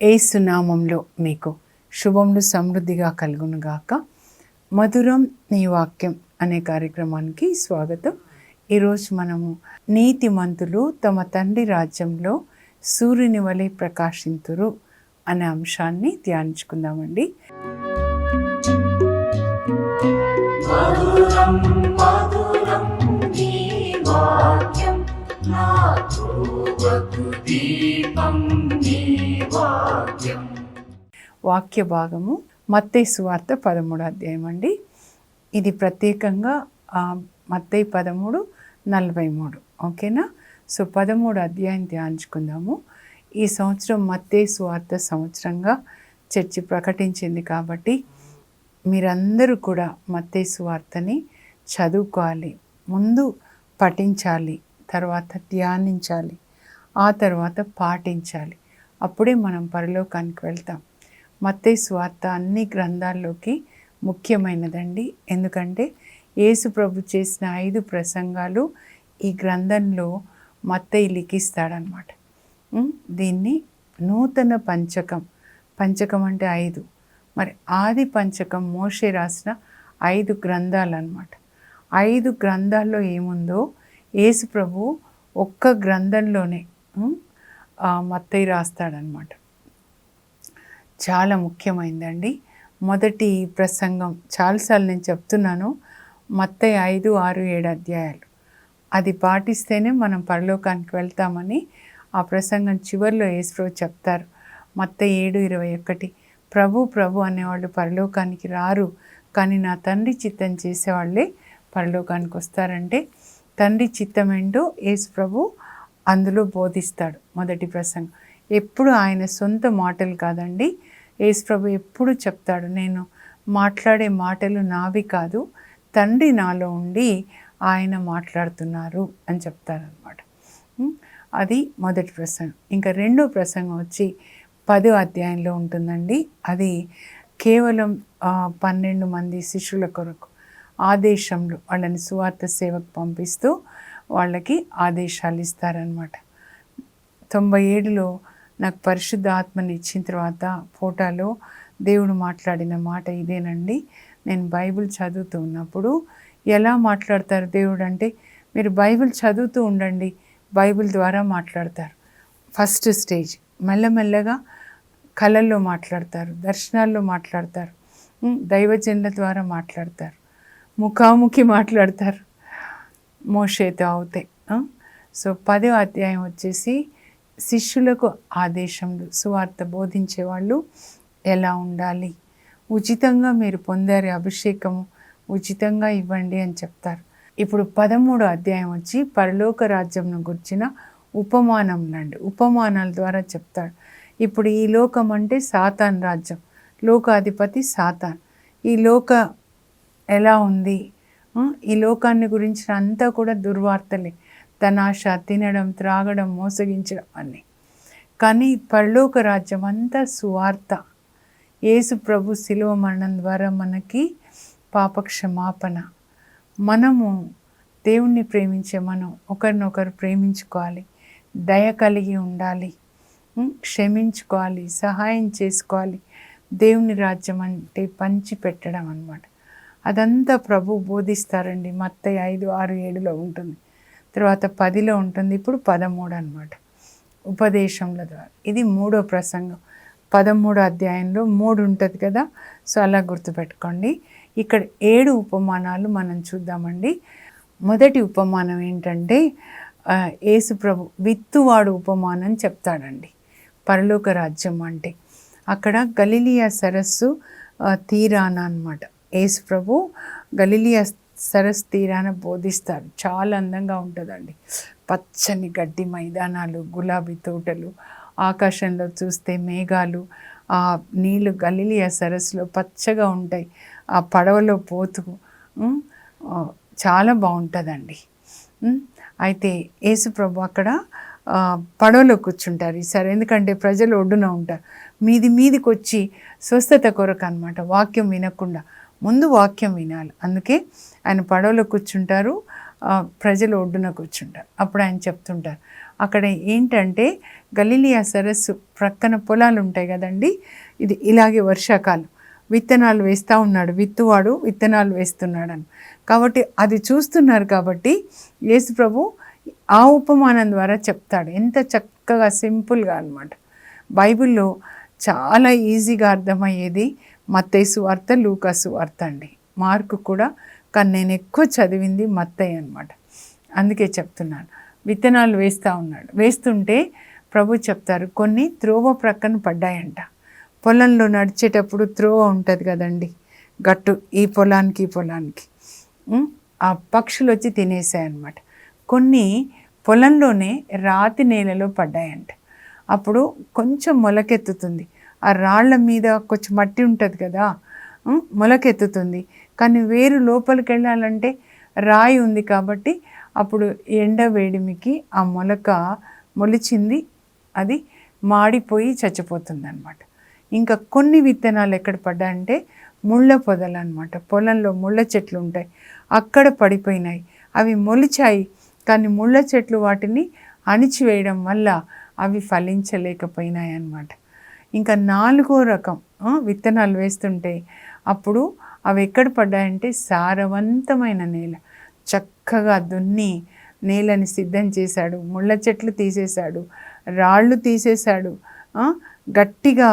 యేసు నామంలో మీకు శుభములు సమృద్ధిగా కలుగునుగాక. మధురం నీ వాక్యం అనే కార్యక్రమానికి స్వాగతం. ఈరోజు మనము నీతిమంతులు తమ తండ్రి రాజ్యంలో సూర్యుని వలె ప్రకాశింతురు అనే అంశాన్ని ధ్యానించుకుందామండి. వాక్య భాగము మత్తయి సువార్త 13వ అధ్యాయం అండి. ఇది ప్రత్యేకంగా మత్తయి 13:43. ఓకేనా? సో 13వ అధ్యాయం ధ్యానించుకుందాము. ఈ సంవత్సరం మత్తయి సువార్త సంవత్సరంగా చర్చి ప్రకటించింది కాబట్టి మీరందరూ కూడా మత్తయి సువార్తని చదువుకోవాలి, ముందు పఠించాలి, తర్వాత ధ్యానించాలి, ఆ తర్వాత పాటించాలి. అప్పుడే మనం పరలోకానికి వెళ్తాం. మత్తయి సువార్త అన్ని గ్రంథాల్లోకి ముఖ్యమైనదండి. ఎందుకంటే యేసు ప్రభు చేసిన 5 ప్రసంగాలు ఈ గ్రంథంలో మత్తయి లిఖిస్తాడనమాట. దీన్ని నూతన పంచకం, పంచకం అంటే 5, మరి ఆది పంచకం మోషే రాసిన 5 గ్రంథాలు అన్నమాట. 5 గ్రంథాల్లో ఏముందో యేసు ప్రభు ఒక్క గ్రంథంలోనే మత్తయి రాస్తాడనమాట. చాలా ముఖ్యమైందండి. మొదటి ప్రసంగం చాలాసార్లు నేను చెప్తున్నాను, మత్తయి 5, 6, 7 అధ్యాయాలు. అది పాటిస్తేనే మనం పరలోకానికి వెళ్తామని ఆ ప్రసంగం చివరిలో యేసు చెప్తారు. మత్తయి 7:21, ప్రభు అనేవాళ్ళు పరలోకానికి రారు, కానీ నా తండ్రి చిత్తం చేసేవాళ్ళే పరలోకానికి వస్తారంటే తండ్రి చిత్తం ఏంటో యేసు ప్రభు అందులో బోధిస్తాడు. మొదటి ప్రసంగం ఎప్పుడు ఆయన సొంత మాటలు కాదండి. యేసు ప్రభు ఎప్పుడు చెప్తాడు, నేను మాట్లాడే మాటలు నావి కాదు, తండ్రి నాలో ఉండి ఆయన మాట్లాడుతున్నారు అని చెప్తారనమాట. అది మొదటి ప్రసంగం. ఇంకా రెండో ప్రసంగం వచ్చి 10వ అధ్యాయంలో ఉంటుందండి. అది కేవలం 12 మంది శిష్యుల కొరకు ఆదేశంలో వాళ్ళని సువార్త సేవకు పంపిస్తూ వాళ్ళకి ఆదేశాలు ఇస్తారనమాట. 97లో నాకు పరిశుద్ధ ఆత్మని ఇచ్చిన తర్వాత ఫోటోలో దేవుడు మాట్లాడిన మాట ఇదేనండి. నేను బైబిల్ చదువుతూ ఉన్నప్పుడు ఎలా మాట్లాడతారు దేవుడు అంటే, మీరు బైబిల్ చదువుతూ ఉండండి, బైబిల్ ద్వారా మాట్లాడతారు. ఫస్ట్ స్టేజ్ మెల్లమెల్లగా కళల్లో మాట్లాడతారు, దర్శనాల్లో మాట్లాడతారు, దైవజనుల ద్వారా మాట్లాడతారు, ముఖాముఖి మాట్లాడతారు, మోషేతో అవుతాయి. సో 10వ అధ్యాయం వచ్చేసి శిష్యులకు ఆదేశంలు, సువార్త బోధించే వాళ్ళు ఎలా ఉండాలి, ఉచితంగా మీరు పొందారు అభిషేకము, ఉచితంగా ఇవ్వండి అని చెప్తారు. ఇప్పుడు 13వ అధ్యాయం వచ్చి పరలోక రాజ్యంను గుర్చిన ఉపమానం నండి, ఉపమానాల ద్వారా చెప్తాడు. ఇప్పుడు ఈ లోకం అంటే సాతాన్ రాజ్యం, లోకాధిపతి సాతాన్. ఈ లోక ఎలా ఉంది, ఈ లోకాన్ని గురించిన అంతా కూడా దుర్వార్తలే, ధనాశ, తినడం, త్రాగడం, మోసగించడం అన్నీ. కానీ పరలోక రాజ్యం అంతా సువార్త. యేసు ప్రభు శిలువ మరణం ద్వారా మనకి పాపక్షమాపణ. మనము దేవుణ్ణి ప్రేమించే మనం ఒకరినొకరు ప్రేమించుకోవాలి, దయ కలిగి ఉండాలి, క్షమించుకోవాలి, సహాయం చేసుకోవాలి. దేవుని రాజ్యం అంటే పంచి పెట్టడం అన్నమాట. అదంతా ప్రభు బోధిస్తారండి. మత్తయి 5, 6, 7లో ఉంటుంది, తర్వాత 10లో ఉంటుంది, ఇప్పుడు 13 అన్నమాట. ఉపదేశంల ద్వారా ఇది 3వ ప్రసంగం. 13వ అధ్యాయంలో 3 ఉంటుంది కదా, సో అలా గుర్తుపెట్టుకోండి. ఇక్కడ 7 ఉపమానాలు మనం చూద్దామండి. మొదటి ఉపమానం ఏంటంటే యేసు ప్రభు విత్తువాడు ఉపమానం చెప్తాడండి. పరలోక రాజ్యం అంటే అక్కడ గలిలియా సరస్సు తీరాన అన్నమాట. యేసు ప్రభు గలిలియా సరస్సు తీరాన బోధిస్తారు. చాలా అందంగా ఉంటుందండి. పచ్చని గడ్డి మైదానాలు, గులాబీ తోటలు, ఆకాశంలో చూస్తే మేఘాలు, ఆ నీళ్ళు గలిలియా సరస్సులో పచ్చగా ఉంటాయి. ఆ పడవలో పోతూ చాలా బాగుంటుందండి. అయితే యేసు ప్రభు అక్కడ పడవలో కూర్చుంటారు ఈసారి, ఎందుకంటే ప్రజలు ఒడ్డున ఉంటారు. మీదికి వచ్చి స్వస్థత కొరకు అన్నమాట. వాక్యం వినకుండా ముందు వాక్యం వినాలి. అందుకే ఆయన పడవలో కూర్చుంటారు, ప్రజలు ఒడ్డున కూర్చుంటారు. అప్పుడు ఆయన చెప్తుంటారు, అక్కడ ఏంటంటే గలిలియా సరస్సు ప్రక్కన పొలాలు ఉంటాయి కదండి. ఇది ఇలాగే వర్షాకాలం విత్తనాలు వేస్తూ ఉన్నాడు, విత్తువాడు విత్తనాలు వేస్తున్నాడని. కాబట్టి అది చూస్తున్నారు. కాబట్టి యేసు ప్రభు ఆ ఉపమానం ద్వారా చెప్తాడు. ఎంత చక్కగా సింపుల్గా అన్నమాట. బైబిల్లో చాలా ఈజీగా అర్థమయ్యేది మత్తయి సువార్త, లూకా సువార్త అండి. మార్కు కూడా, కానీ నేను ఎక్కువ చదివింది మత్తయి అన్నమాట. అందుకే చెప్తున్నాను. విత్తనాలు వేస్తూ ఉన్నాడు. వేస్తుంటే ప్రభు చెప్తారు, కొన్ని త్రోవ ప్రక్కన పడ్డాయంట. పొలంలో నడిచేటప్పుడు త్రోవ ఉంటుంది కదండి, గట్టు, ఈ పొలానికి ఈ పొలానికి. ఆ పక్షులు వచ్చి తినేసాయన్నమాట. కొన్ని పొలంలోనే రాతి నేలలో పడ్డాయంట. అప్పుడు కొంచెం మొలకెత్తుతుంది. ఆ రాళ్ల మీద కొంచెం మట్టి ఉంటుంది కదా, మొలకెత్తుతుంది. కానీ వేరు లోపలికి వెళ్ళాలంటే రాయి ఉంది కాబట్టి అప్పుడు ఎండ వేడిమికి ఆ మొలక మొలిచింది, అది మాడిపోయి చచ్చిపోతుంది అన్నమాట. ఇంకా కొన్ని విత్తనాలు ఎక్కడ పడ్డాయంటే ముళ్ళ పొదలు అన్నమాట. పొలంలో ముళ్ళ చెట్లు ఉంటాయి, అక్కడ పడిపోయినాయి. అవి మొలిచాయి, కానీ ముళ్ళ చెట్లు వాటిని అణిచివేయడం వల్ల అవి ఫలించలేకపోయినాయి అన్నమాట. ఇంకా 4వ రకం విత్తనాలు వేస్తుంటే అప్పుడు అవి ఎక్కడ పడ్డాయంటే సారవంతమైన నేల. చక్కగా దున్ని నేలని సిద్ధం చేశాడు, ముళ్ళ చెట్లు తీసేశాడు, రాళ్ళు తీసేశాడు. గట్టిగా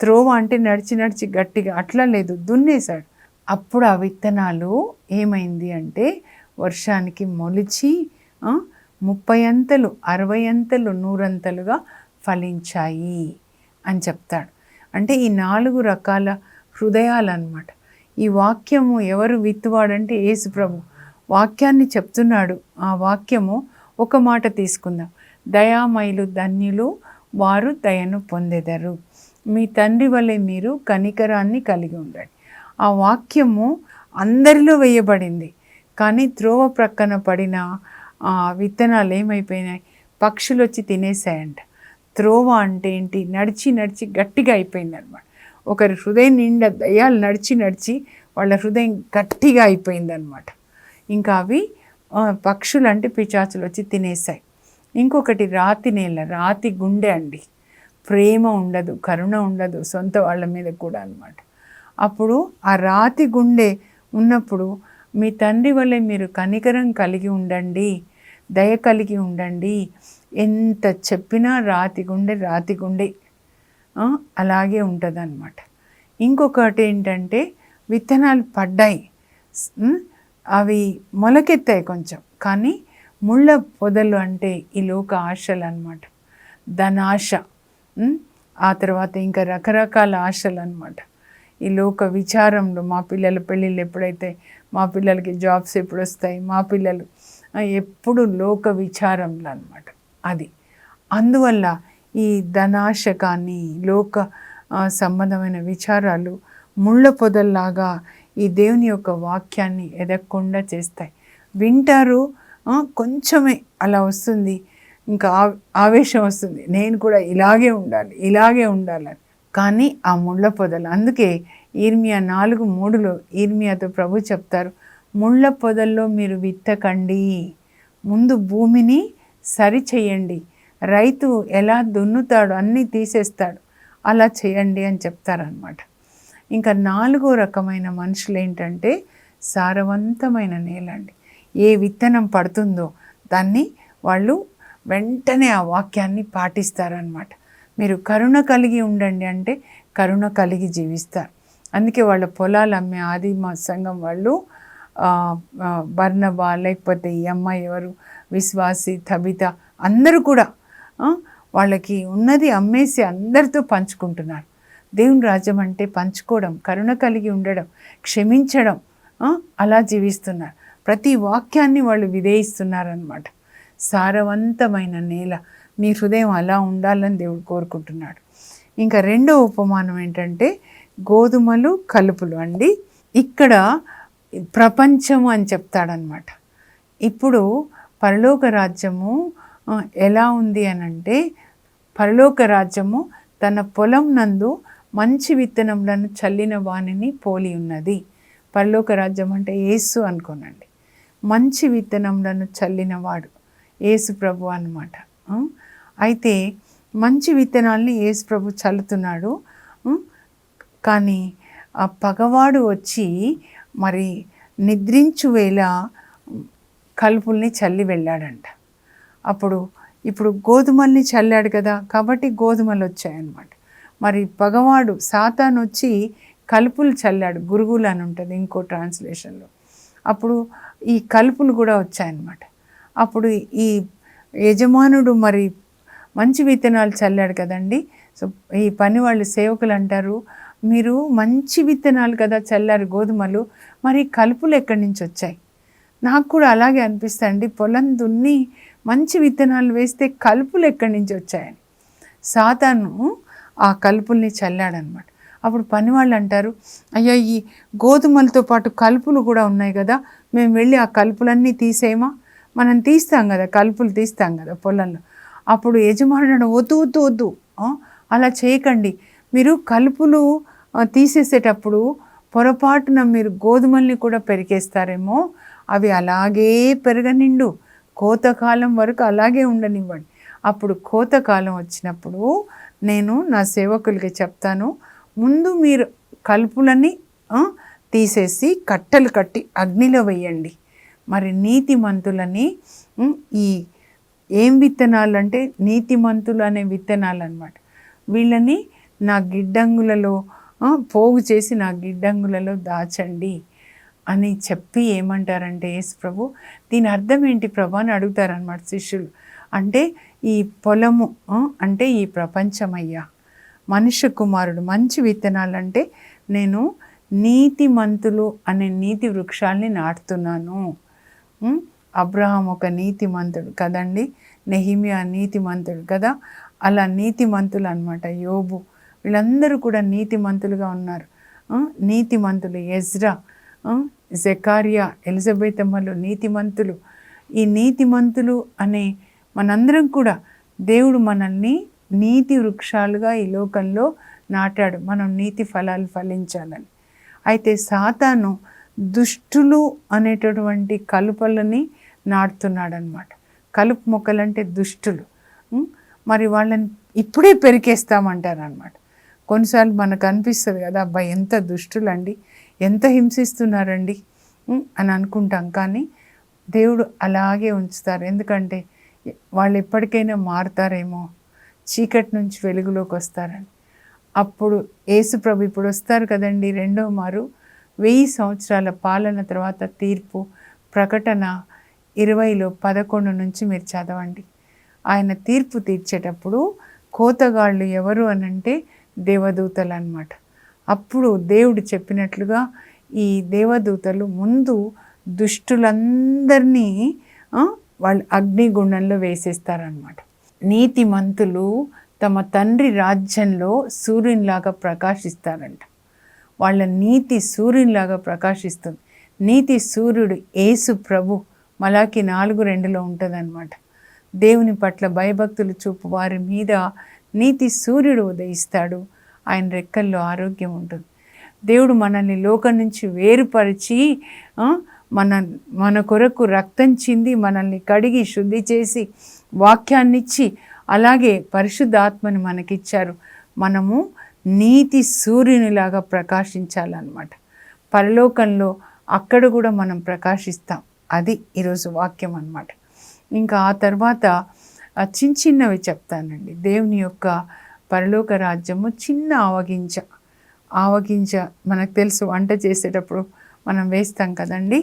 త్రోవ అంటే నడిచి నడిచి గట్టిగా అట్లా లేదు, దున్నేశాడు. అప్పుడు ఆ విత్తనాలు ఏమైంది అంటే వర్షానికి మొలిచి 30 అంతలు, 60 అంతలు, 100 అంతలుగా ఫలించాయి అని చెప్తాడు. అంటే ఈ 4 రకాల హృదయాలు అన్నమాట. ఈ వాక్యము ఎవరు విత్తువాడంటే యేసు ప్రభు వాక్యాన్ని చెప్తున్నాడు. ఆ వాక్యము ఒక మాట తీసుకుందాం. దయామయులు ధన్యులు, వారు దయను పొందెదరు. మీ తండ్రి వలె మీరు కనికరాన్ని కలిగి ఉండండి. ఆ వాక్యము అందరిలో వేయబడింది. కానీ త్రోవ ప్రక్కన పడిన విత్తనాలు ఏమైపోయినాయి, పక్షులు వచ్చి తినేసాయంట. త్రోవ అంటే ఏంటి, నడిచి నడిచి గట్టిగా అయిపోయింది అనమాట. ఒకరి హృదయం నిండా దయ్యాలు నడిచి నడిచి వాళ్ళ హృదయం గట్టిగా అయిపోయింది అనమాట. ఇంకా అవి పక్షులు అంటే పిశాచులు వచ్చి తినేసాయి. ఇంకొకటి రాతి నేల, రాతి గుండె అండి. ప్రేమ ఉండదు, కరుణ ఉండదు సొంత వాళ్ళ మీద కూడా అన్నమాట. అప్పుడు ఆ రాతి గుండె ఉన్నప్పుడు మీ తండ్రి వల్లే మీరు కనికరం కలిగి ఉండండి, దయ కలిగి ఉండండి. ఎంత చెప్పినా రాతి గుండె అలాగే ఉంటుంది అన్నమాట. ఇంకొకటి ఏంటంటే విత్తనాలు పడ్డాయి, అవి మొలకెత్తాయి కొంచెం, కానీ ముళ్ళ పొదలు అంటే ఈ లోక ఆశలు అన్నమాట. ధనాశ, ఆ తర్వాత ఇంకా రకరకాల ఆశలు అన్నమాట. ఈ లోక విచారంలో మా పిల్లల పెళ్ళిళ్ళు ఎప్పుడైతే, మా పిల్లలకి జాబ్స్ ఎప్పుడు వస్తాయి, మా పిల్లలు ఎప్పుడు లోక విచారంలో అన్నమాట. అది అందువల్ల ఈ ధనాశ కానీ లోక సంబంధమైన విచారాలు ముళ్ళ పొదల్లాగా ఈ దేవుని యొక్క వాక్యాన్ని ఎదగకుండా చేస్తాయి. వింటారు, కొంచెమే అలా వస్తుంది, ఇంకా ఆవేశం వస్తుంది, నేను కూడా ఇలాగే ఉండాలని. కానీ ఆ ముళ్ళ పొదలు, అందుకే ఇర్మియా 4:3 ఇర్మియాతో ప్రభు చెప్తారు, ముళ్ళ పొదల్లో మీరు విత్తకండి, ముందు భూమిని సరి చేయండి. రైతు ఎలా దున్నుతాడు అన్నీ తీసేస్తాడు, అలా చేయండి అని చెప్తారనమాట. ఇంకా 4వ రకమైన మనుషులు ఏంటంటే సారవంతమైన నేల అండి. ఏ విత్తనం పడుతుందో దాన్ని వాళ్ళు వెంటనే ఆ వాక్యాన్ని పాటిస్తారనమాట. మీరు కరుణ కలిగి ఉండండి అంటే కరుణ కలిగి జీవిస్తారు. అందుకే వాళ్ళ పొలాలు అమ్మే ఆదిమ సంఘం వాళ్ళు బర్నబా, లేకపోతే ఈ అమ్మాయి ఎవరు, విశ్వాసి, తబిత, అందరూ కూడా వాళ్ళకి ఉన్నది అమ్మేసి అందరితో పంచుకుంటున్నారు. దేవుని రాజ్యం అంటే పంచుకోవడం, కరుణ కలిగి ఉండడం, క్షమించడం, అలా జీవిస్తున్నారు. ప్రతి వాక్యాన్ని వాళ్ళు విధేయిస్తున్నారనమాట. సారవంతమైన నేల, మీ హృదయం అలా ఉండాలని దేవుడు కోరుకుంటున్నాడు. ఇంకా 2వ ఉపమానం ఏంటంటే గోధుమలు కలుపులు అండి. ఇక్కడ ప్రపంచము అని చెప్తాడనమాట. ఇప్పుడు పరలోక రాజ్యము ఎలా ఉంది అనంటే, పరలోక రాజ్యము తన పొలం నందు మంచి విత్తనములను చల్లిన వానిని పోలి ఉన్నది. పరలోక రాజ్యం అంటే యేసు అనుకోనండి. మంచి విత్తనములను చల్లినవాడు యేసు ప్రభు అన్నమాట. అయితే మంచి విత్తనాల్ని యేసు ప్రభు చల్లుతున్నాడు. కానీ ఆ పగవాడు వచ్చి మరి నిద్రించు వేళ కలుపుల్ని చల్లి వెళ్ళాడంట. ఇప్పుడు గోధుమల్ని చల్లాడు కదా, కాబట్టి గోధుమలు వచ్చాయన్నమాట. మరి పగవాడు సాతాను వచ్చి కలుపులు చల్లాడు, గురుగులు అని ఉంటుంది ఇంకో ట్రాన్స్లేషన్లో. అప్పుడు ఈ కలుపులు కూడా వచ్చాయన్నమాట. అప్పుడు ఈ యజమానుడు మరి మంచి విత్తనాలు చల్లాడు కదండి. సో ఈ పని వాళ్ళు సేవకులు అంటారు, మీరు మంచి విత్తనాలు కదా చల్లారు గోధుమలు, మరి కలుపులు ఎక్కడి నుంచి వచ్చాయి? నాకు కూడా అలాగే అనిపిస్తుంది, పొలం దున్ని మంచి విత్తనాలు వేస్తే కలుపులు ఎక్కడి నుంచి వచ్చాయని. సాతాను ఆ కలుపుల్ని చల్లాడనమాట. అప్పుడు పని వాళ్ళు అంటారు, అయ్యా ఈ గోధుమలతో పాటు కలుపులు కూడా ఉన్నాయి కదా, మేము వెళ్ళి ఆ కలుపులన్నీ తీసేయమా? మనం తీస్తాం కదా, కలుపులు తీస్తాం కదా పొలంలో. అప్పుడు యజమానుడు వద్దు అలా చేయకండి, మీరు కలుపులు తీసేసేటప్పుడు పొరపాటున మీరు గోధుమల్ని కూడా పెరికేస్తారేమో, అవి అలాగే పెరగనిండు, కోతకాలం వరకు అలాగే ఉండనివ్వండి. అప్పుడు కోతకాలం వచ్చినప్పుడు నేను నా సేవకులకి చెప్తాను, ముందు మీరు కలుపులని తీసేసి కట్టలు కట్టి అగ్నిలో వేయండి. మరి నీతిమంతులని ఈ ఏం విత్తనాలు అంటే నీతిమంతులు అనే విత్తనాలు అన్నమాట. వీళ్ళని నా గిడ్డంగులలో పోగు చేసి నా గిడ్డంగులలో దాచండి అని చెప్పి ఏమంటారంటే, యేసు ప్రభు దీని అర్థం ఏంటి ప్రభు అని అడుగుతారనమాట శిష్యులు. అంటే ఈ పొలము అంటే ఈ ప్రపంచమయ్యా, మనుష్య కుమారుడు మంచి విత్తనాలు అంటే నేను నీతిమంతులు అనే నీతి వృక్షాల్ని నాటుతున్నాను. అబ్రహాం ఒక నీతిమంతుడు కదండి, నెహిమియా నీతిమంతుడు కదా, అలా నీతిమంతులు అనమాట. యోబు, వీళ్ళందరూ కూడా నీతిమంతులుగా ఉన్నారు. నీతిమంతులు ఎజ్రా, జెకారియా, ఎలిజబెత్ అమ్మలు నీతిమంతులు. ఈ నీతిమంతులు అనే మనందరం కూడా దేవుడు మనల్ని నీతి వృక్షాలుగా ఈ లోకంలో నాటాడు, మనం నీతి ఫలాలు ఫలించాలని. అయితే సాతాను దుష్టులు అనేటటువంటి కలుపలని నాటుతున్నాడు అనమాట. కలుపు మొక్కలంటే దుష్టులు. మరి వాళ్ళని ఇప్పుడే పెరికేస్తామంటారు అనమాట. కొన్నిసార్లు మనకు అనిపిస్తుంది కదా, అబ్బాయి ఎంత దుష్టులండి, ఎంత హింసిస్తున్నారండి అని అనుకుంటాం. కానీ దేవుడు అలాగే ఉంచుతారు, ఎందుకంటే వాళ్ళు ఎప్పటికైనా మారుతారేమో, చీకటి నుంచి వెలుగులోకి వస్తారని. అప్పుడు యేసుప్రభు ఇప్పుడు వస్తారు కదండి, రెండో మారు 1000 సంవత్సరాల పాలన తర్వాత తీర్పు. ప్రకటన 20:11 నుంచి మీరు చదవండి. ఆయన తీర్పు తీర్చేటప్పుడు కోతగాళ్ళు ఎవరు అనంటే దేవదూతలు అన్నమాట. అప్పుడు దేవుడు చెప్పినట్లుగా ఈ దేవదూతలు ముందు దుష్టులందరినీ వాళ్ళు అగ్నిగుండంలో వేసేస్తారనమాట. నీతిమంతులు తమ తండ్రి రాజ్యంలో సూర్యునిలాగా ప్రకాశిస్తారంట. వాళ్ళ నీతి సూర్యునిలాగా ప్రకాశిస్తుంది. నీతి సూర్యుడు యేసు ప్రభు, మలాకి 4:2 ఉంటుందన్నమాట. దేవుని పట్ల భయభక్తులు చూపు వారి మీద నీతి సూర్యుడు ఉదయిస్తాడు, ఆయన రెక్కల్లో ఆరోగ్యం ఉంటుంది. దేవుడు మనల్ని లోకం నుంచి వేరుపరిచి మన కొరకు రక్తం చింది మనల్ని కడిగి శుద్ధి చేసి వాక్యాన్నిచ్చి అలాగే పరిశుద్ధాత్మని మనకిచ్చారు. మనము నీతి సూర్యునిలాగా ప్రకాశించాలన్నమాట. పరలోకంలో అక్కడ కూడా మనం ప్రకాశిస్తాం. అది ఈరోజు వాక్యం అన్నమాట. ఇంకా ఆ తర్వాత చిన్నవి చెప్తానండి. దేవుని యొక్క పరలోక రాజ్యము చిన్న ఆవగింజ మనకు తెలుసు, వంట చేసేటప్పుడు మనం వేస్తాం కదండి.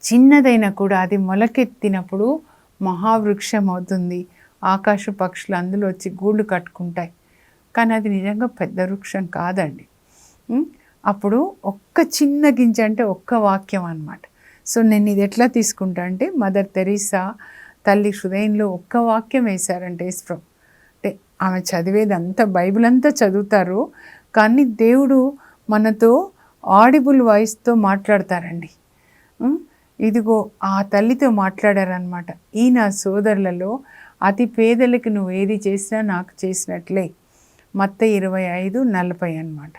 చిన్నదైనా కూడా అది మొలకెత్తినప్పుడు మహావృక్షం అవుతుంది. ఆకాశ పక్షులు అందులో వచ్చి గూళ్ళు కట్టుకుంటాయి. కానీ అది నిజంగా పెద్ద వృక్షం కాదండి. అప్పుడు ఒక్క చిన్న గింజ అంటే ఒక్క వాక్యం అన్నమాట. సో నేను ఇది ఎట్లా తీసుకుంటా అంటే, మదర్ తెరీసా తల్లి హృదయంలో ఒక్క వాక్యం వేశారంటే యేసుప్రభు. అంటే ఆమె చదివేది అంతా బైబిల్ అంతా చదువుతారు, కానీ దేవుడు మనతో ఆడిబుల్ వాయిస్తో మాట్లాడతారండి. ఇదిగో ఆ తల్లితో మాట్లాడారనమాట. ఈ నా సోదరులలో అతి పేదలకి నువ్వు ఏది చేసినా నాకు చేసినట్లే. మత్తయి 25:40 అన్నమాట.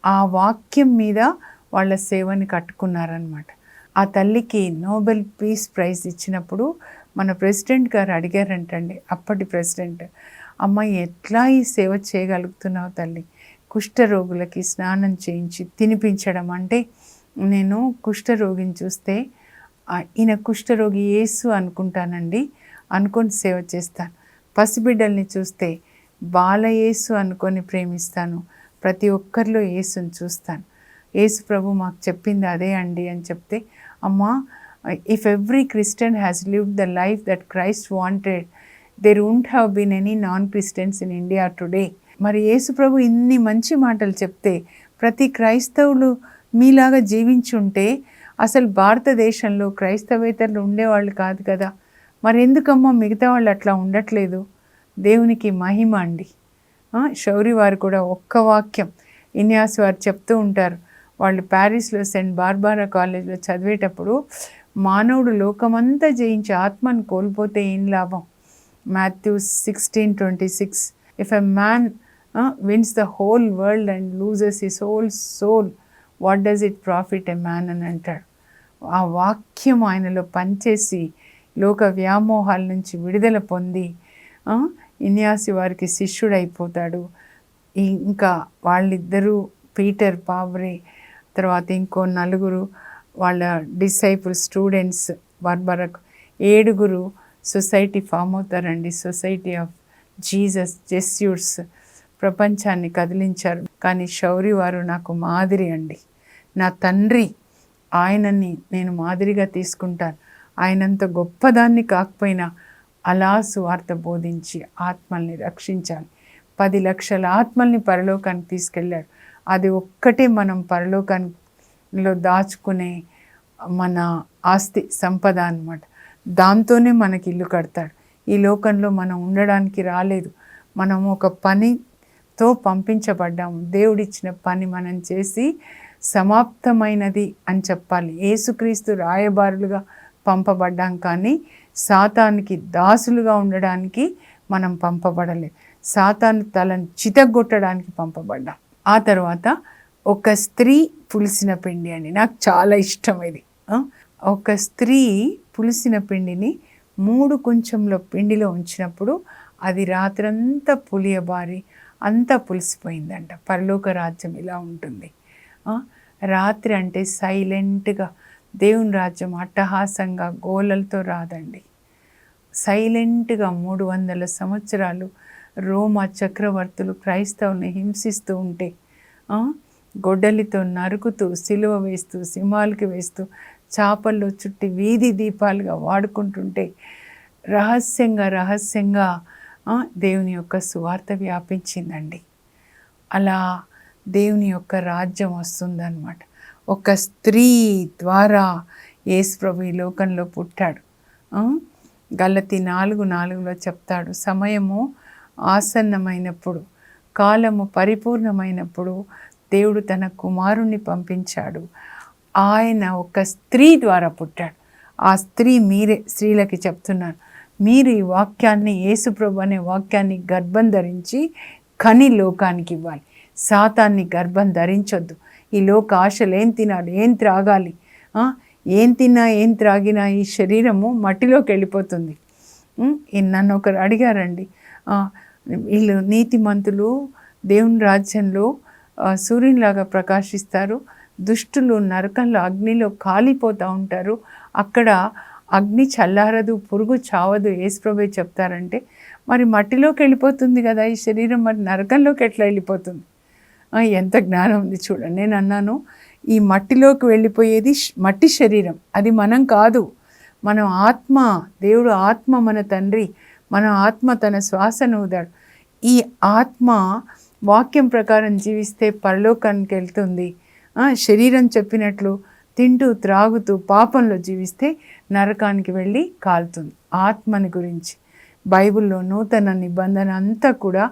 ఆ వాక్యం మీద వాళ్ళ సేవని కట్టుకున్నారనమాట. ఆ తల్లికి నోబెల్ పీస్ ప్రైజ్ ఇచ్చినప్పుడు మన ప్రెసిడెంట్ గారు అడిగారంటండి, అప్పటి ప్రెసిడెంట్, అమ్మ ఎట్లా ఈ సేవ చేయగలుగుతున్నావు తల్లి, కుష్ఠరోగులకి స్నానం చేయించి తినిపించడం అంటే, నేను కుష్ఠరోగిని చూస్తే ఈయన కుష్ఠరోగి యేసు అనుకుంటానండి, అనుకొని సేవ చేస్తాను. పసిబిడ్డల్ని చూస్తే బాలయేసు అనుకొని ప్రేమిస్తాను. ప్రతి ఒక్కరిలో యేసుని చూస్తాను. యేసు ప్రభు మాకు చెప్పింది అదే అండి అని చెప్తే, అమ్మా, if every Christian has lived the life that Christ wanted, there wouldn't have been any non Christians in India today. మరి యేసు ప్రభు ఇన్ని మంచి మాటలు చెప్తే ప్రతి క్రైస్తవులు మీలాగా జీవించుంటే అసలు భారతదేశంలో క్రైస్తవేతరులు ఉండేవాళ్ళు కాదు కదా. మరి ఎందుకమ్మా మిగతా వాళ్ళు అట్లా ఉండట్లేదు? దేవునికి మహిమ అండి. శౌరి వారు కూడా ఒక్క వాక్యం ఇన్యాస్ వారు చెప్తూ ఉంటారు. వాళ్ళు ప్యారిస్లో సెయింట్ బార్బారా కాలేజ్లో చదివేటప్పుడు, మానవుడు లోకమంతా జయించి ఆత్మను కోల్పోతే ఏం లాభం? Matthew 16:26, if a man wins the whole world and loses his whole soul, what does it profit a man అని అంటాడు. ఆ వాక్యం ఆయనలో పనిచేసి లోక వ్యామోహాల నుంచి విడుదల పొంది ఇన్యాసి వారికి శిష్యుడైపోతాడు. ఇంకా వాళ్ళిద్దరూ, పీటర్ పావ్రే, తర్వాత ఇంకో 4 వాళ్ళ డిసైపుల్ స్టూడెంట్స్, బార్బరకు 7 సొసైటీ ఫామ్ అవుతారండి. సొసైటీ ఆఫ్ జీసస్ జెస్యూట్స్ ప్రపంచాన్ని కదిలించారు. కానీ శౌరి వారు నాకు మాదిరి అండి. నా తండ్రి, ఆయనని నేను మాదిరిగా తీసుకుంటాను. ఆయనంత గొప్పదాన్ని కాకపోయినా అలా సువార్త బోధించి ఆత్మల్ని రక్షించాలి. 10 లక్షల ఆత్మల్ని పరలోకానికి తీసుకెళ్ళాడు. అది ఒక్కటే మనం పరలోకంలో దాచుకునే మన ఆస్తి సంపద అన్నమాట. దాంతోనే మనకి ఇల్లు కడతాడు. ఈ లోకంలో మనం ఉండడానికి రాలేదు. మనం ఒక పనితో పంపించబడ్డాము. దేవుడిచ్చిన పని మనం చేసి సమాప్తమైనది అని చెప్పాలి. యేసుక్రీస్తు రాయబారులుగా పంపబడ్డాం, కానీ సాతానికి దాసులుగా ఉండడానికి మనం పంపబడలేదు. సాతాను తలను చితగొట్టడానికి పంపబడ్డాం. ఆ తర్వాత ఒక స్త్రీ పులిసిన పిండి అండి, నాకు చాలా ఇష్టం ఇది. ఒక స్త్రీ పులిసిన పిండిని 3 కొంచెంలో పిండిలో ఉంచినప్పుడు అది రాత్రంతా పులియబారి అంతా పులిసిపోయిందంట. పరలోక రాజ్యం ఇలా ఉంటుంది. రాత్రి అంటే సైలెంట్గా, దేవుని రాజ్యం అట్టహాసంగా గోలలతో రాదండి. సైలెంట్గా 300 సంవత్సరాలు రోమా చక్రవర్తులు క్రైస్తవుని హింసిస్తూ ఉంటే, గొడ్డలితో నరుకుతూ, సిలువ వేస్తూ, సింహాలకి వేస్తూ, చాపల్లో చుట్టి వీధి దీపాలుగా వాడుకుంటుంటే రహస్యంగా దేవుని యొక్క సువార్త వ్యాపించిందండి. అలా దేవుని యొక్క రాజ్యం వస్తుందన్నమాట. ఒక స్త్రీ ద్వారా యేసు ప్రభు ఈ లోకంలో పుట్టాడు. గలతీ 4:4లో చెప్తాడు, సమయము ఆసన్నమైనప్పుడు, కాలము పరిపూర్ణమైనప్పుడు దేవుడు తన కుమారుణ్ణి పంపించాడు. ఆయన ఒక స్త్రీ ద్వారా పుట్టాడు. ఆ స్త్రీ మీరే. స్త్రీలకి చెప్తున్నాను, మీరు ఈ వాక్యాన్ని, యేసు ప్రభు అనే వాక్యాన్ని గర్భం ధరించి కని లోకానికి ఇవ్వాలి. సాతాన్ని గర్భం ధరించొద్దు. ఈ లోక ఆశలు, ఏం తినాలి, ఏం త్రాగాలి, ఏం తిన్నా ఏం త్రాగినా ఈ శరీరము మట్టిలోకి వెళ్ళిపోతుంది. నన్ను ఒకరు అడిగారండి, వీళ్ళు నీతిమంతులు దేవుని రాజ్యంలో సూర్యునిలాగా ప్రకాశిస్తారు, దుష్టులు నరకంలో అగ్నిలో కాలిపోతూ ఉంటారు, అక్కడ అగ్ని చల్లారదు, పురుగు చావదు, యేసుప్రభువే చెప్తారంటే, మరి మట్టిలోకి వెళ్ళిపోతుంది కదా ఈ శరీరం, మరి నరకంలోకి ఎట్లా వెళ్ళిపోతుంది? ఎంత జ్ఞానం ఉంది చూడండి. నేను అన్నాను, ఈ మట్టిలోకి వెళ్ళిపోయేది మట్టి శరీరం, అది మనం కాదు. మనం ఆత్మ, దేవుడు ఆత్మ, మన తండ్రి, మన ఆత్మ తన శ్వాసను ఊదాడు. ఈ ఆత్మ వాక్యం ప్రకారం జీవిస్తే పరలోకానికి వెళ్తుంది. శరీరం చెప్పినట్లు తింటూ త్రాగుతూ పాపంలో జీవిస్తే నరకానికి వెళ్ళి కాలుతుంది. ఆత్మని గురించి బైబిల్లో నూతన నిబంధన అంతా కూడా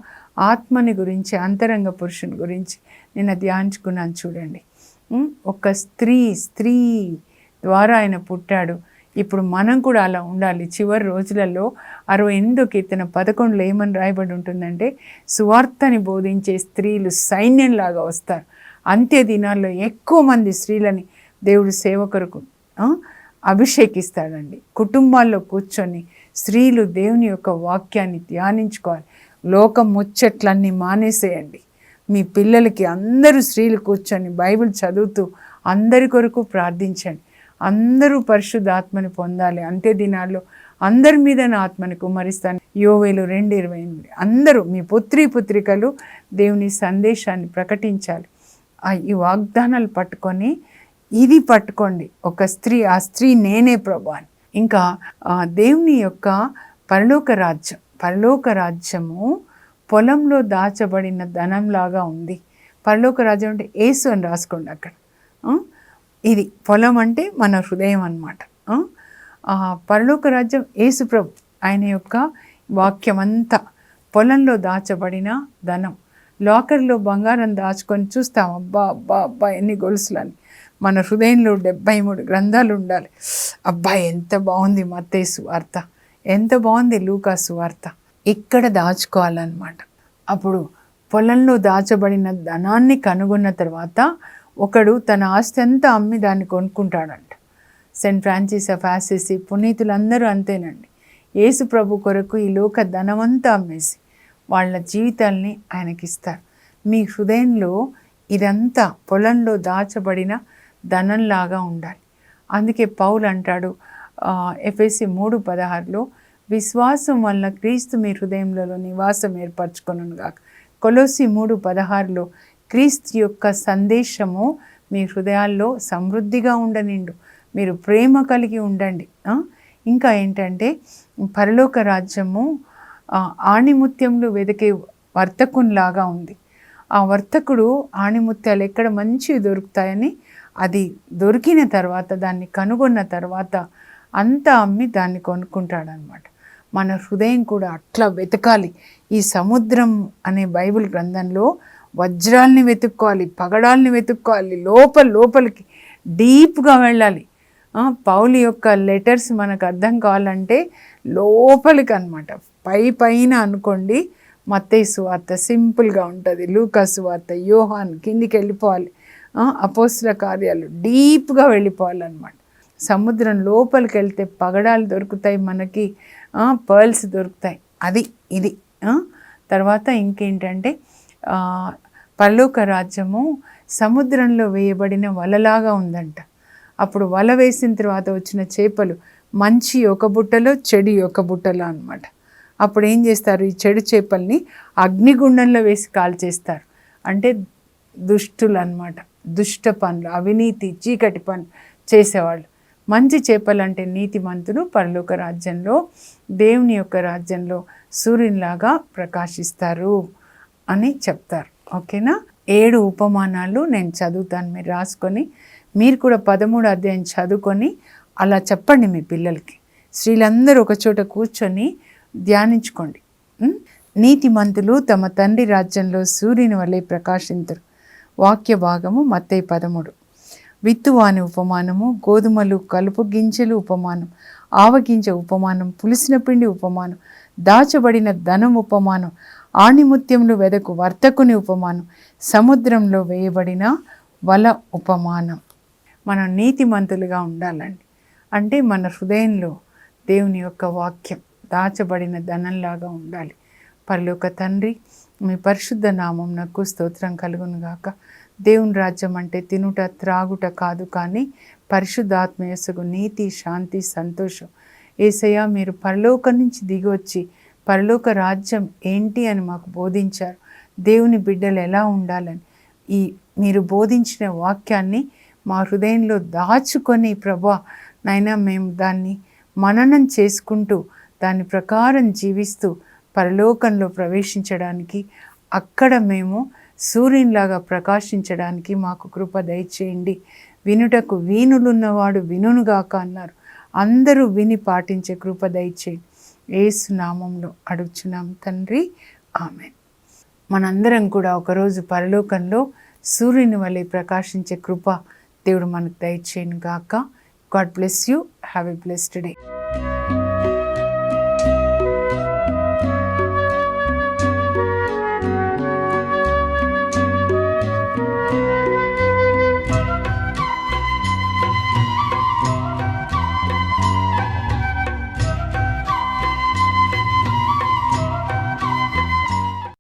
ఆత్మని గురించి, అంతరంగ పురుషుని గురించి నేను ధ్యానించుకున్నాను చూడండి. ఒక స్త్రీ ద్వారా ఆయన పుట్టాడు. ఇప్పుడు మనం కూడా అలా ఉండాలి. చివరి రోజులలో 68 కీర్తన 11లో ఏమని రాయబడి ఉంటుందంటే, సువార్తని బోధించే స్త్రీలు సైన్యంలాగా వస్తారు. అంత్య దినాల్లో ఎక్కువ మంది స్త్రీలని దేవుడు సేవ కొరకు అభిషేకిస్తాడండి. కుటుంబాల్లో కూర్చొని స్త్రీలు దేవుని యొక్క వాక్యాన్ని ధ్యానించుకోవాలి. లోకం ముచ్చట్లన్నీ మానేసేయండి. మీ పిల్లలకి అందరూ స్త్రీలు కూర్చొని బైబిల్ చదువుతూ అందరి కొరకు ప్రార్థించండి. అందరూ పరిశుద్ధాత్మని పొందాలి. అంత్య దినాల్లో అందరి మీద నా ఆత్మని కుమ్మరిస్తాను. యోవేలు 2:28. అందరూ మీ పుత్రికలు దేవుని సందేశాన్ని ప్రకటించాలి. ఈ వాగ్దానాలు పట్టుకొని ఇది పట్టుకోండి. ఒక స్త్రీ, ఆ స్త్రీ నేనే ప్రభు అని. ఇంకా దేవుని యొక్క పరలోక రాజ్యము పొలంలో దాచబడిన ధనంలాగా ఉంది. పరలోక రాజ్యం అంటే యేసు అని రాసుకోండి అక్కడ. ఇది పొలం అంటే మన హృదయం అన్నమాట. పరలోక రాజ్యం యేసు ప్రభు, ఆయన యొక్క వాక్యం అంతా. పొలంలో దాచబడిన ధనం. లాకర్లో బంగారం దాచుకొని చూస్తాం, అబ్బా అబ్బా అబ్బా ఎన్ని గొలుసులని. మన హృదయంలో 73 గ్రంథాలు ఉండాలి. అబ్బా ఎంత బాగుంది మత్తయి సువార్త, ఎంత బాగుంది లూకా సువార్త. ఇక్కడ దాచుకోవాలన్నమాట. అప్పుడు పొలంలో దాచబడిన ధనాన్ని కనుగొన్న తర్వాత ఒకడు తన ఆస్తి అంతా అమ్మి దాన్ని కొనుక్కుంటాడంట. సెయింట్ ఫ్రాన్సిస్ ఆఫ్ అసిసి పునీతులందరూ అంతేనండి. యేసు ప్రభు కొరకు ఈ లోక ధనమంతా అమ్మేసి వాళ్ళ జీవితాల్ని ఆయనకిస్తారు. మీ హృదయంలో ఇదంతా పొలంలో దాచబడిన ధనంలాగా ఉండాలి. అందుకే పౌలు అంటాడు ఎఫెసీ 3:16లో, విశ్వాసం వల్ల క్రీస్తు మీ హృదయంలో నివాసం ఏర్పరచుకొనును గాక. కొలొస్సీ 3:16లో, క్రీస్తు యొక్క సందేశము మీ హృదయాల్లో సమృద్ధిగా ఉండనిండు, మీరు ప్రేమ కలిగి ఉండండి. ఇంకా ఏంటంటే పరలోక రాజ్యము ఆణిముత్యంలో వెతికే వర్తకునిలాగా ఉంది. ఆ వర్తకుడు ఆణిముత్యాలు ఎక్కడ మంచివి దొరుకుతాయని, అది దొరికిన తర్వాత, దాన్ని కనుగొన్న తర్వాత అంతా అమ్మి దాన్ని కొనుక్కుంటాడనమాట. మన హృదయం కూడా అట్లా వెతకాలి. ఈ సముద్రం అనే బైబిల్ గ్రంథంలో వజ్రాల్ని వెతుక్కోవాలి, పగడాల్ని వెతుక్కోవాలి, లోపలికి డీప్గా వెళ్ళాలి. పౌలు యొక్క లెటర్స్ మనకు అర్థం కావాలంటే లోపలికి అనమాట. పైన అనుకోండి మత్తయి సువార్త సింపుల్గా ఉంటుంది, లూకా సువార్త, యోహాన్ కిందికి వెళ్ళిపోవాలి, అపోస్తుల కార్యాలు డీప్గా వెళ్ళిపోవాలన్నమాట. సముద్రం లోపలికి వెళ్తే పగడాలు దొరుకుతాయి మనకి, పర్ల్స్ దొరుకుతాయి. ఇది తర్వాత ఇంకేంటంటే పరలోక రాజ్యము సముద్రంలో వేయబడిన వలలాగా ఉందంట. అప్పుడు వల వేసిన తర్వాత వచ్చిన చేపలు మంచి ఒక బుట్టలో, చెడు ఒక బుట్టలో అనమాట. అప్పుడు ఏం చేస్తారు, ఈ చెడు చేపల్ని అగ్నిగుండంలో వేసి కాల్చేస్తారు. అంటే దుష్టులు అనమాట, దుష్ట పనులు, అవినీతి, చీకటి పనులు చేసేవాళ్ళు. మంచి చేపలు అంటే నీతిమంతులు పరలోక రాజ్యంలో, దేవుని యొక్క రాజ్యంలో సూర్యునిలాగా ప్రకాశిస్తారు అని చెప్తారు. ఓకేనా? 7 ఉపమానాలు నేను చదువుతాను, మీరు రాసుకొని మీరు కూడా 13వ అధ్యాయం చదువుకొని అలా చెప్పండి మీ పిల్లలకి. స్త్రీలందరూ ఒక చోట కూర్చొని ధ్యానించుకోండి. నీతిమంతులు తమ తండ్రి రాజ్యంలో సూర్యుని వలె ప్రకాశింతురు. వాక్య భాగము మత్తయి 13. విత్తువాని ఉపమానము, గోధుమలు కలుపు గింజలు ఉపమానం, ఆవగింజ ఉపమానం, పులిసిన పిండి ఉపమానం, దాచబడిన ధనం ఉపమానం, ఆణిముత్యములు వెదకు వర్తకుని ఉపమానం, సముద్రంలో వేయబడిన వల ఉపమానం. మనం నీతిమంతులుగా ఉండాలండి. అంటే మన హృదయంలో దేవుని యొక్క వాక్యం దాచబడిన ధనంలాగా ఉండాలి. పరలోక తండ్రి, మీ పరిశుద్ధ నామమునకు స్తోత్రం కలుగును గాక. దేవుని రాజ్యం అంటే తినుట త్రాగుట కాదు, కానీ పరిశుద్ధాత్మయస్సుకు నీతి, శాంతి, సంతోషం. యేసయ్య, మీరు పరలోకం నుంచి దిగి వచ్చి పరలోక రాజ్యం ఏంటి అని మాకు బోధించారు. దేవుని బిడ్డలు ఎలా ఉండాలని మీరు బోధించిన వాక్యాన్ని మా హృదయంలో దాచుకొని ప్రభా నైనా మేము దాన్ని మననం చేసుకుంటూ దాని ప్రకారం జీవిస్తూ పరలోకంలో ప్రవేశించడానికి, అక్కడ మేము సూర్యునిలాగా ప్రకాశించడానికి మాకు కృప దయచేయండి. వినుటకు వీణులున్నవాడు వినుగాక అన్నారు. అందరూ విని పాటించే కృప దయచేయండి. యేసు నామంలో అడుగుచున్నాం తండ్రి, ఆమేన్. మనందరం కూడా ఒకరోజు పరలోకంలో సూర్యుని వలె ప్రకాశించే కృప దేవుడు మనకు దయచేయను గాక. God bless you. Have a blessed day.